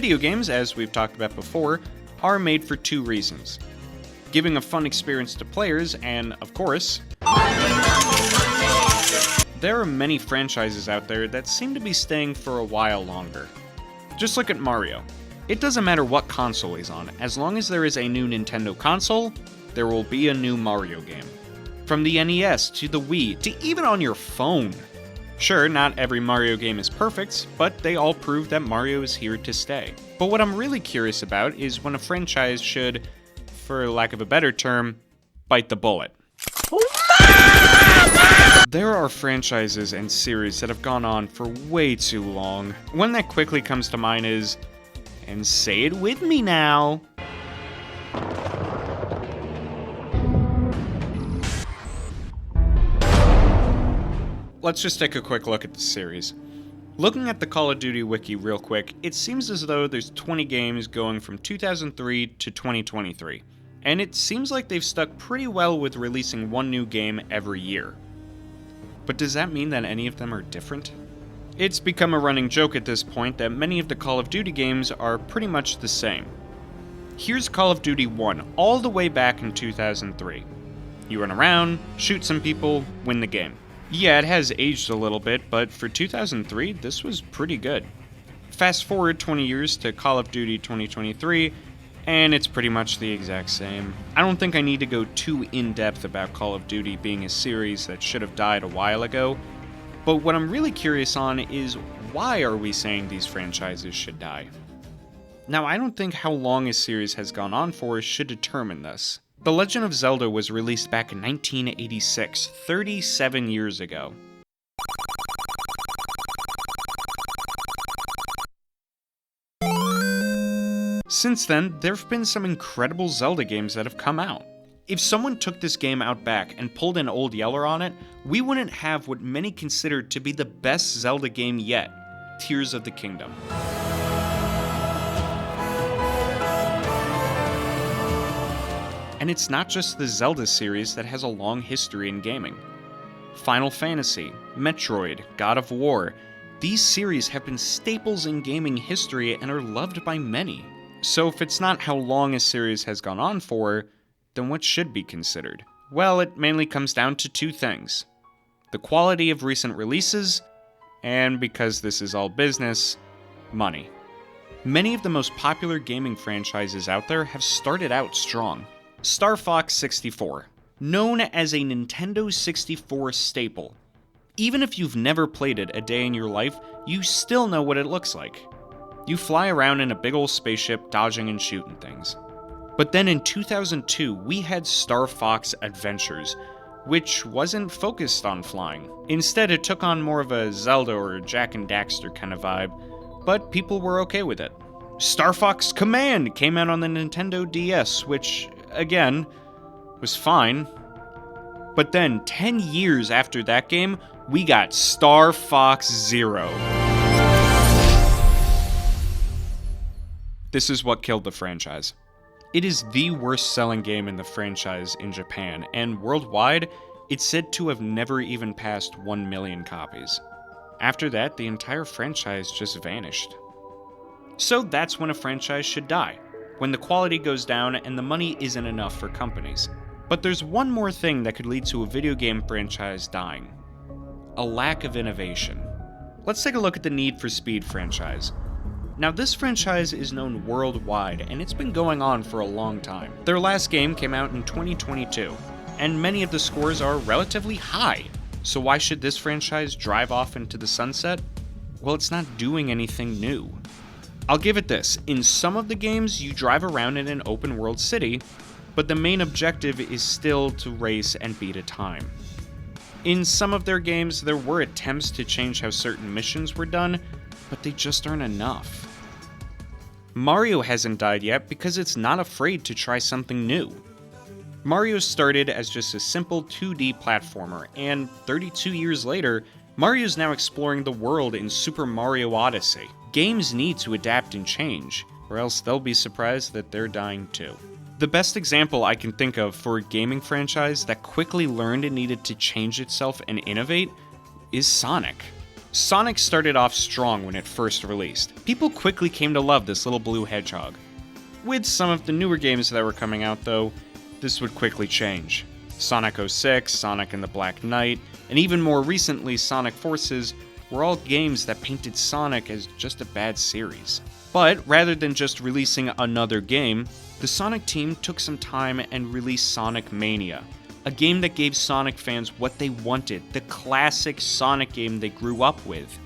Video games, as we've talked about before, are made for two reasons: giving a fun experience to players, and, of course, there are many franchises out there that seem to be staying for a while longer. Just look at Mario. It doesn't matter what console he's on, as long as there is a new Nintendo console, there will be a new Mario game. From the NES to the Wii, to even on your phone. Sure, not every Mario game is perfect, but they all prove that Mario is here to stay. But what I'm really curious about is when a franchise should, for lack of a better term, bite the bullet. There are franchises and series that have gone on for way too long. One that quickly comes to mind is, and say it with me now, let's just take a quick look at the series. Looking at the Call of Duty wiki real quick, it seems as though there's 20 games going from 2003 to 2023. And it seems like they've stuck pretty well with releasing one new game every year. But does that mean that any of them are different? It's become a running joke at this point that many of the Call of Duty games are pretty much the same. Here's Call of Duty 1, all the way back in 2003. You run around, shoot some people, win the game. Yeah, it has aged a little bit, but for 2003, this was pretty good. Fast forward 20 years to Call of Duty 2023, and it's pretty much the exact same. I don't think I need to go too in-depth about Call of Duty being a series that should have died a while ago, but what I'm really curious on is why are we saying these franchises should die? Now, I don't think how long a series has gone on for should determine this. The Legend of Zelda was released back in 1986, 37 years ago. Since then, there have been some incredible Zelda games that have come out. If someone took this game out back and pulled an Old Yeller on it, we wouldn't have what many consider to be the best Zelda game yet, Tears of the Kingdom. And it's not just the Zelda series that has a long history in gaming. Final Fantasy, Metroid, God of War, these series have been staples in gaming history and are loved by many. So if it's not how long a series has gone on for, then what should be considered? Well, it mainly comes down to two things: the quality of recent releases, and because this is all business, money. Many of the most popular gaming franchises out there have started out strong. Star Fox 64, known as a Nintendo 64 staple. Even if you've never played it a day in your life, you still know what it looks like. You fly around in a big old spaceship dodging and shooting things. But then in 2002, we had Star Fox Adventures, which wasn't focused on flying. Instead, it took on more of a Zelda or Jak and Daxter kind of vibe, but people were okay with it. Star Fox Command came out on the Nintendo DS, which, again, was fine. But then, 10 years after that game, we got Star Fox Zero. This is what killed the franchise. It is the worst-selling game in the franchise in Japan, and worldwide, it's said to have never even passed 1 million copies. After that, the entire franchise just vanished. So that's when a franchise should die, when the quality goes down and the money isn't enough for companies. But there's one more thing that could lead to a video game franchise dying: a lack of innovation. Let's take a look at the Need for Speed franchise. Now, this franchise is known worldwide, and it's been going on for a long time. Their last game came out in 2022, and many of the scores are relatively high. So why should this franchise drive off into the sunset? Well, it's not doing anything new. I'll give it this: in some of the games, you drive around in an open world city, but the main objective is still to race and beat a time. In some of their games, there were attempts to change how certain missions were done, but they just aren't enough. Mario hasn't died yet because it's not afraid to try something new. Mario started as just a simple 2D platformer, and 32 years later, Mario's now exploring the world in Super Mario Odyssey. Games need to adapt and change, or else they'll be surprised that they're dying too. The best example I can think of for a gaming franchise that quickly learned it needed to change itself and innovate is Sonic. Sonic started off strong when it first released. People quickly came to love this little blue hedgehog. With some of the newer games that were coming out though, this would quickly change. Sonic 06, Sonic and the Black Knight, and even more recently Sonic Forces were all games that painted Sonic as just a bad series. But rather than just releasing another game, the Sonic team took some time and released Sonic Mania, a game that gave Sonic fans what they wanted, the classic Sonic game they grew up with.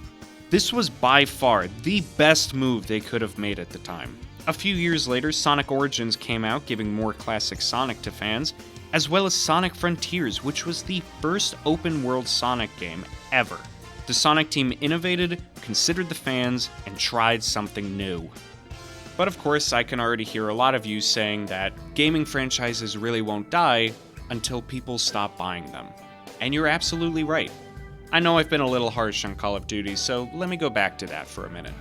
This was by far the best move they could have made at the time. A few years later, Sonic Origins came out, giving more classic Sonic to fans, as well as Sonic Frontiers, which was the first open-world Sonic game ever. The Sonic team innovated, considered the fans, and tried something new. But of course, I can already hear a lot of you saying that gaming franchises really won't die until people stop buying them. And you're absolutely right. I know I've been a little harsh on Call of Duty, so let me go back to that for a minute.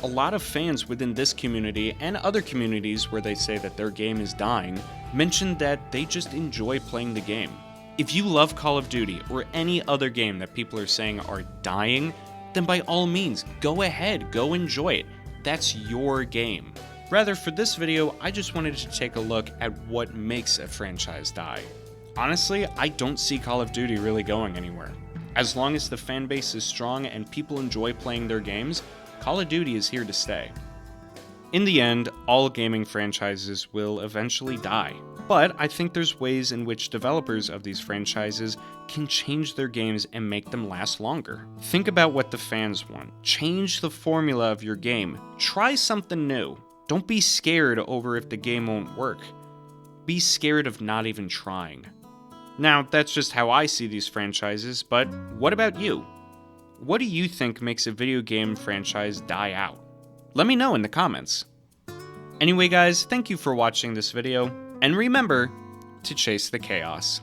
A lot of fans within this community and other communities where they say that their game is dying mention that they just enjoy playing the game. If you love Call of Duty or any other game that people are saying are dying, then by all means, go ahead, go enjoy it. That's your game. Rather, for this video, I just wanted to take a look at what makes a franchise die. Honestly, I don't see Call of Duty really going anywhere. As long as the fan base is strong and people enjoy playing their games, Call of Duty is here to stay. In the end, all gaming franchises will eventually die, but I think there's ways in which developers of these franchises can change their games and make them last longer. Think about what the fans want. Change the formula of your game. Try something new. Don't be scared over if the game won't work. Be scared of not even trying. Now, that's just how I see these franchises, but what about you? What do you think makes a video game franchise die out? Let me know in the comments. Anyway guys, thank you for watching this video, and remember to chase the chaos.